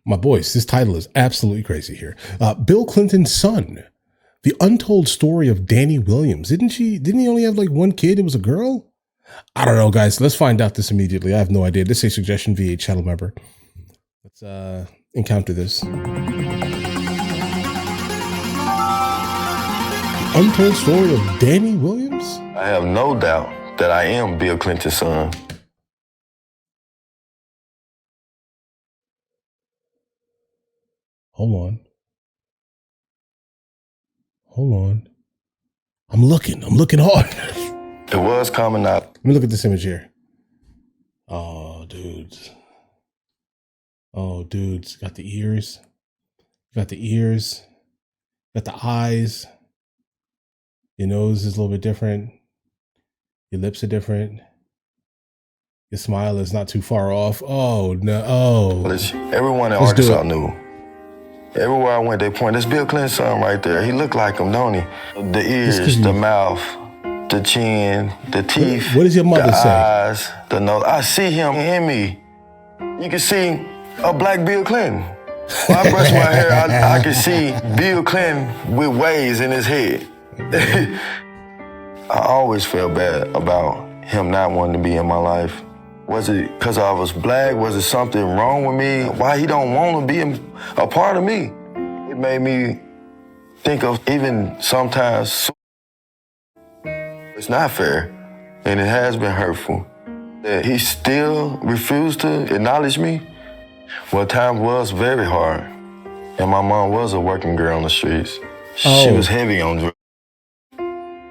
My boys, this title is absolutely crazy here. Bill Clinton's son, the untold story of Danney Williams. Didn't he only have like one kid? It was a girl? I don't know, guys. Let's find out this immediately. I have no idea. This is a suggestion via a channel member. Let's encounter this. Untold story of Danney Williams? I have no doubt that I am Bill Clinton's son. Hold on. I'm looking hard. It was coming out. Let me look at this image here. Oh, dudes. Got the ears. Got the eyes. Your nose is a little bit different. Your lips are different. Your smile is not too far off. Oh, no. Oh. Everyone in Arkansas knew. Everywhere I went, they point, that's Bill Clinton's son right there. He looked like him, don't he? The ears, the mouth, the chin, the teeth. What does your mother say? The eyes, the nose. I see him in me. You can see a black Bill Clinton. When I brush my hair, I can see Bill Clinton with waves in his head. I always felt bad about him not wanting to be in my life. Was it because I was black? Was it something wrong with me? Why he don't want to be a part of me? It made me think of even sometimes it's not fair, and it has been hurtful. That he still refused to acknowledge me. Well, time was very hard, and my mom was a working girl on the streets. She was heavy on drugs.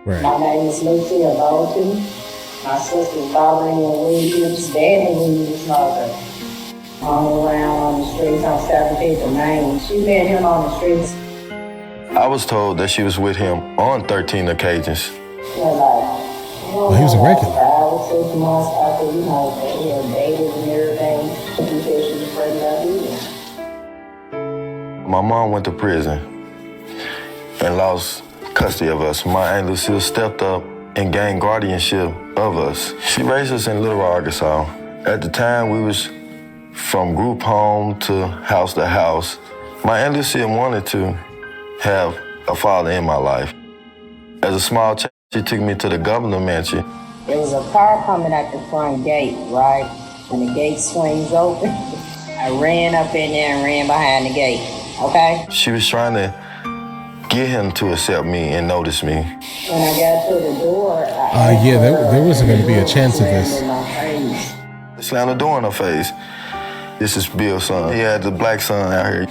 Right. My name is MrLboyd. My sister's Danney Williams, Danney Williams' mother. Hung around on the streets on 17th and Main. She met him on the streets. I was told that she was with him on 13 occasions. Well, he was a regular. 5 or 6 months after, they had dated and everything. She said she was pregnant again. My mom went to prison and lost custody of us. My Aunt Lucille stepped up and gained guardianship of us. She raised us in Little Rock, Arkansas. At the time, we was from group home to house. My Aunt Lucille wanted to have a father in my life. As a small child, she took me to the governor mansion. There was a car coming at the front gate, right? When the gate swings open, I ran up in there and ran behind the gate, okay? She was trying to get him to accept me and notice me. When I got to the door, there wasn't going to be a chance of this. They slammed the door in her face. This is Bill's son. He had the black son out here.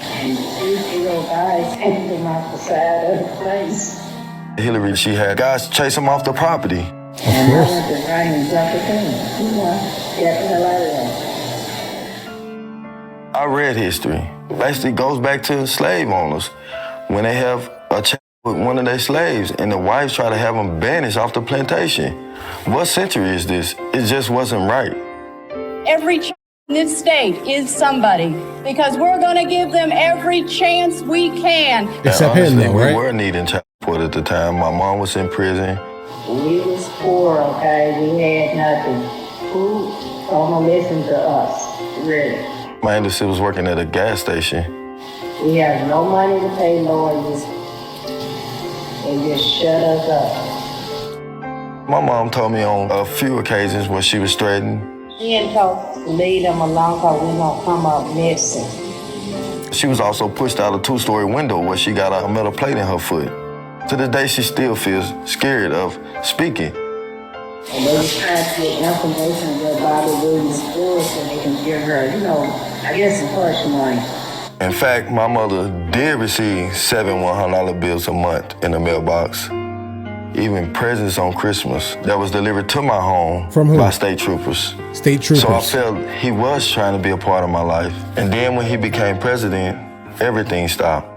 Hillary, she had guys chase him off the property. Of course. I read history. Basically goes back to slave owners. When they have a child with one of their slaves and the wives try to have them banished off the plantation. What century is this? It just wasn't right. Every child in this state is somebody because we're going to give them every chance we can. Except him, though, right? We were needing child support at the time. My mom was in prison. We was poor, okay? We had nothing. Who gonna listen to us, really? My Aunt Lucille was working at a gas station. We have no money to pay lawyers. They just shut us up. My mom told me on a few occasions when she was threatened. She didn't told us to leave them alone because we gonna come up missing. She was also pushed out a 2-story window where she got a metal plate in her foot. To this day, she still feels scared of speaking. And they was trying to get information about Bobby Williams' story so they can give her, I guess some hush money. In fact, my mother did receive 7 $100 bills a month in the mailbox. Even presents on Christmas that was delivered to my home by state troopers. State troopers. So I felt he was trying to be a part of my life. And then when he became president, everything stopped.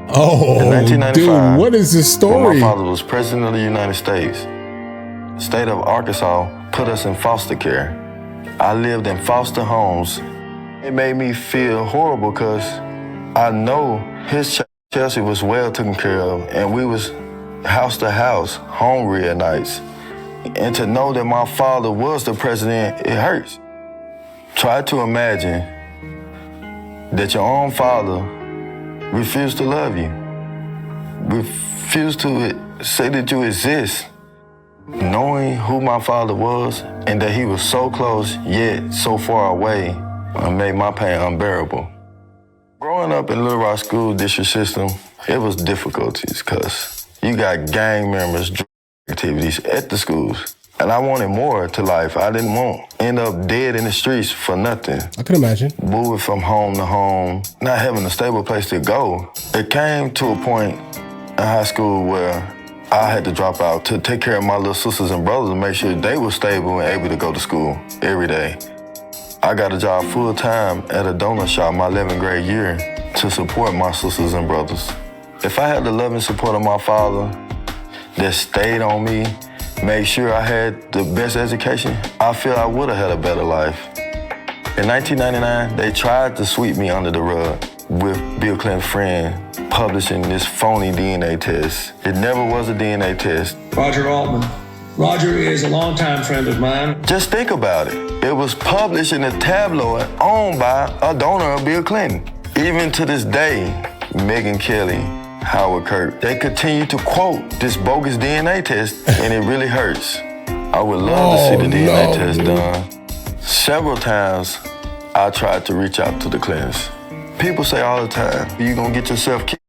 Oh, in 1995, dude, what is this story? When my father was president of the United States, the state of Arkansas put us in foster care. I lived in foster homes. It made me feel horrible because I know his child, Chelsea, was well taken care of, and we was house to house, hungry at nights. And to know that my father was the president, it hurts. Try to imagine that your own father refused to love you, refused to say that you exist. Knowing who my father was and that he was so close yet so far away made my pain unbearable. Growing up in Little Rock school district system, it was difficulties because you got gang members, drug activities at the schools. And I wanted more to life. I didn't want to end up dead in the streets for nothing. I can imagine. Moving from home to home, not having a stable place to go. It came to a point in high school where I had to drop out to take care of my little sisters and brothers and make sure they were stable and able to go to school every day. I got a job full-time at a donut shop my 11th grade year to support my sisters and brothers. If I had the love and support of my father that stayed on me, made sure I had the best education, I feel I would have had a better life. In 1999, they tried to sweep me under the rug with Bill Clinton's friend publishing this phony DNA test. It never was a DNA test. Roger Altman. Roger is a longtime friend of mine. Just think about it. It was published in a tabloid owned by a donor of Bill Clinton. Even to this day, Megyn Kelly, Howard Kirk, they continue to quote this bogus DNA test, and it really hurts. I would love to see the DNA test done. Several times, I tried to reach out to the Clintons. People say all the time, you're gonna get yourself killed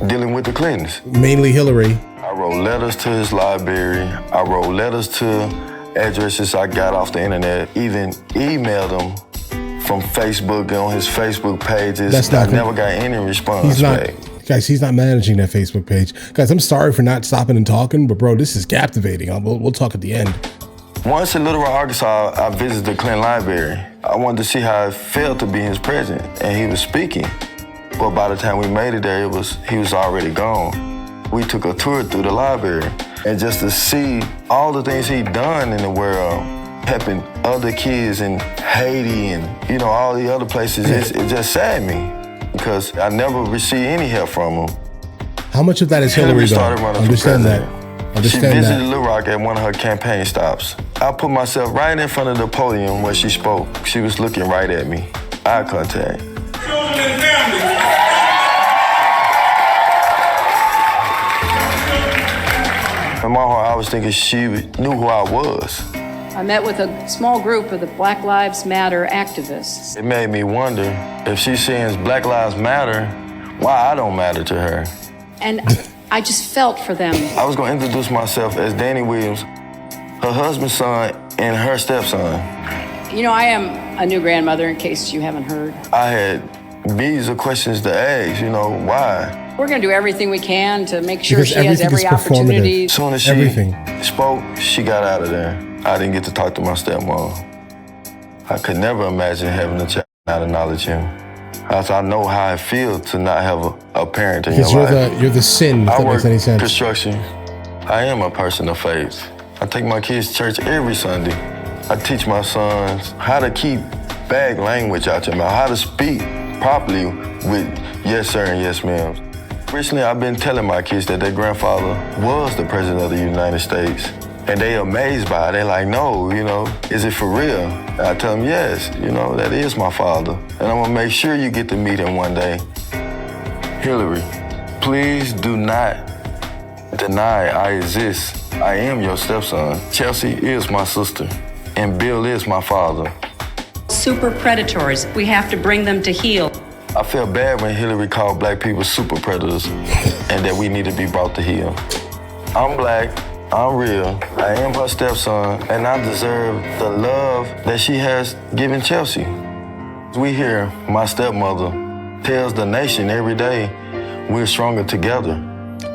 dealing with the Clintons. Mainly Hillary. I wrote letters to his library. I wrote letters to addresses I got off the internet, even emailed him from Facebook on his Facebook pages. I never got any response back. Guys, he's not managing that Facebook page. Guys, I'm sorry for not stopping and talking, but bro, this is captivating. We'll talk at the end. Once in Little Rock, Arkansas, I visited the Clinton Library. I wanted to see how it felt to be his president, and he was speaking. But by the time we made it there, he was already gone. We took a tour through the library, and just to see all the things he'd done in the world, helping other kids in Haiti and all the other places, it just saddened me. Because I never received any help from him. How much of that is Hillary, though? Understand that. She visited Little Rock at one of her campaign stops. I put myself right in front of the podium where she spoke. She was looking right at me. Eye contact. Children and families. In my heart, I was thinking she knew who I was. I met with a small group of the Black Lives Matter activists. It made me wonder if she's seeing Black Lives Matter, why I don't matter to her. And I just felt for them. I was going to introduce myself as Danney Williams, her husband's son, and her stepson. I am a new grandmother, in case you haven't heard. I had millions of questions to ask, why? We're going to do everything we can to make sure she has every opportunity. As soon as she spoke, she got out of there. I didn't get to talk to my stepmom. I could never imagine having a child not acknowledge him. I know how it feels to not have a parent in your life. You're the sin, if that makes any sense. Construction. I am a person of faith. I take my kids to church every Sunday. I teach my sons how to keep bad language out your mouth, how to speak properly with yes sir and yes ma'am. Recently, I've been telling my kids that their grandfather was the president of the United States. And they amazed by it. They like, no, is it for real? And I tell them, yes, that is my father. And I'm gonna make sure you get to meet him one day. Hillary, please do not deny I exist. I am your stepson. Chelsea is my sister. And Bill is my father. Super predators. We have to bring them to heel. I felt bad when Hillary called black people super predators and that we need to be brought to heel. I'm black. I'm real. I am her stepson, and I deserve the love that she has given Chelsea. We hear my stepmother tells the nation every day we're stronger together.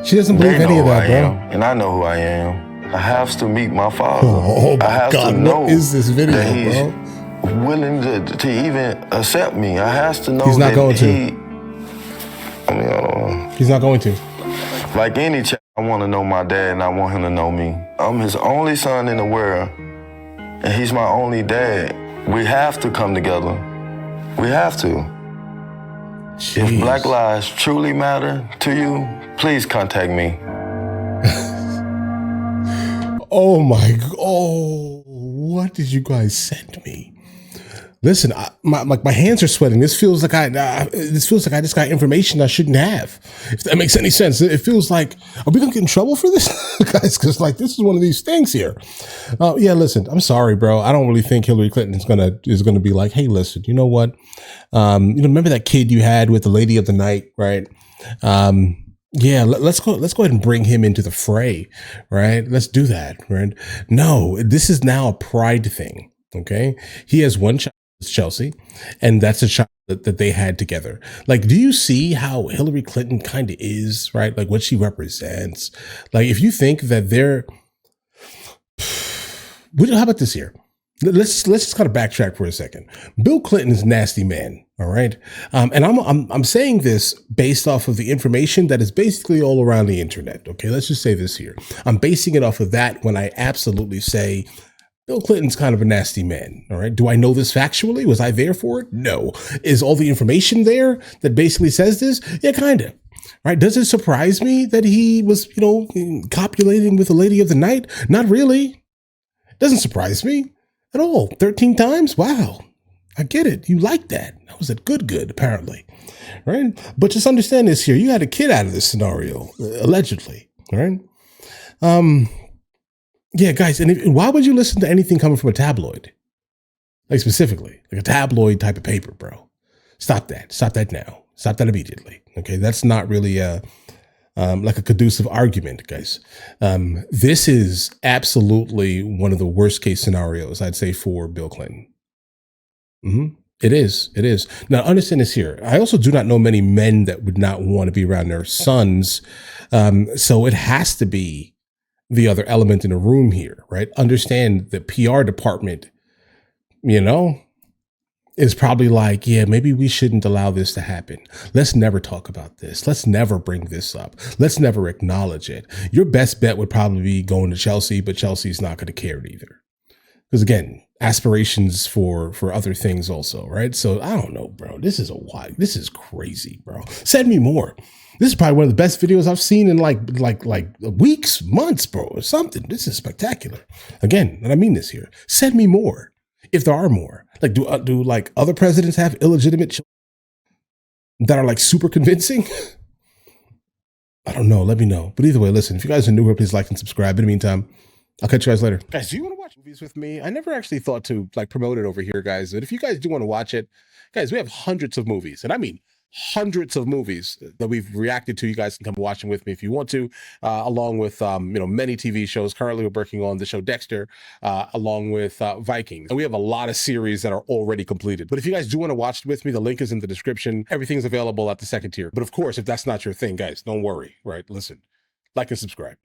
She doesn't believe any of that, bro. And I know who I am. I have to meet my father. Oh my I have God, to know what is this video, that he's bro? willing to even accept me. I have to know he's not that going to. I don't know. He's not going to. Like any child, I want to know my dad and I want him to know me. I'm his only son in the world, and he's my only dad. We have to come together. We have to. Jeez. If Black lives truly matter to you, please contact me. Oh my, what did you guys send me? Listen, my hands are sweating. This feels like I just got information I shouldn't have. If that makes any sense, it feels like, are we gonna get in trouble for this, guys? Because like this is one of these things here. Yeah, listen, I'm sorry, bro. I don't really think Hillary Clinton is gonna be like, hey, listen, you know what? Remember that kid you had with the lady of the night, right? Yeah, let's go ahead and bring him into the fray, right? Let's do that, right? No, this is now a pride thing. Okay, he has one child. Chelsea, and that's a child that they had together. Like, do you see how Hillary Clinton kind of is, right? Like what she represents. Like, if you think that how about this here? Let's just kind of backtrack for a second. Bill Clinton is a nasty man, all right? And I'm saying this based off of the information that is basically all around the internet. Okay, let's just say this here. I'm basing it off of that when I absolutely say Bill Clinton's kind of a nasty man, all right? Do I know this factually? Was I there for it? No. Is all the information there that basically says this? Yeah, kind of. Right? Does it surprise me that he was, copulating with the lady of the night? Not really. Doesn't surprise me at all. 13 times? Wow. I get it. You like that. That was a good, apparently. Right? But just understand this here. You had a kid out of this scenario, allegedly. Right? Yeah, guys, and why would you listen to anything coming from a tabloid? Like specifically, like a tabloid type of paper, bro. Stop that. Stop that now. Stop that immediately. Okay, that's not really like a conducive argument, guys. This is absolutely one of the worst case scenarios, I'd say, for Bill Clinton. It is. It is. Now, understand this here. I also do not know many men that would not want to be around their sons. So it has to be the other element in the room here, right? Understand the PR department, is probably like, yeah, maybe we shouldn't allow this to happen. Let's never talk about this. Let's never bring this up. Let's never acknowledge it. Your best bet would probably be going to Chelsea, but Chelsea's not going to care either. Because again, aspirations for other things also, right? So I don't know, bro. This is crazy, bro. Send me more. This is probably one of the best videos I've seen in like weeks, months, bro, or something. This is spectacular. Again, and I mean this here. Send me more if there are more. Like, do like other presidents have illegitimate children that are like super convincing? I don't know. Let me know. But either way, listen, if you guys are new here, please like and subscribe. In the meantime, I'll catch you guys later. Guys, do you want to watch movies with me? I never actually thought to like promote it over here, guys. But if you guys do want to watch it, guys, we have hundreds of movies. And I mean hundreds of movies that we've reacted to. You guys can come watch them with me if you want to, along with many TV shows. Currently, we're working on the show Dexter, along with Vikings. And we have a lot of series that are already completed. But if you guys do want to watch it with me, the link is in the description. Everything's available at the second tier. But of course, if that's not your thing, guys, don't worry, right? Listen, like and subscribe.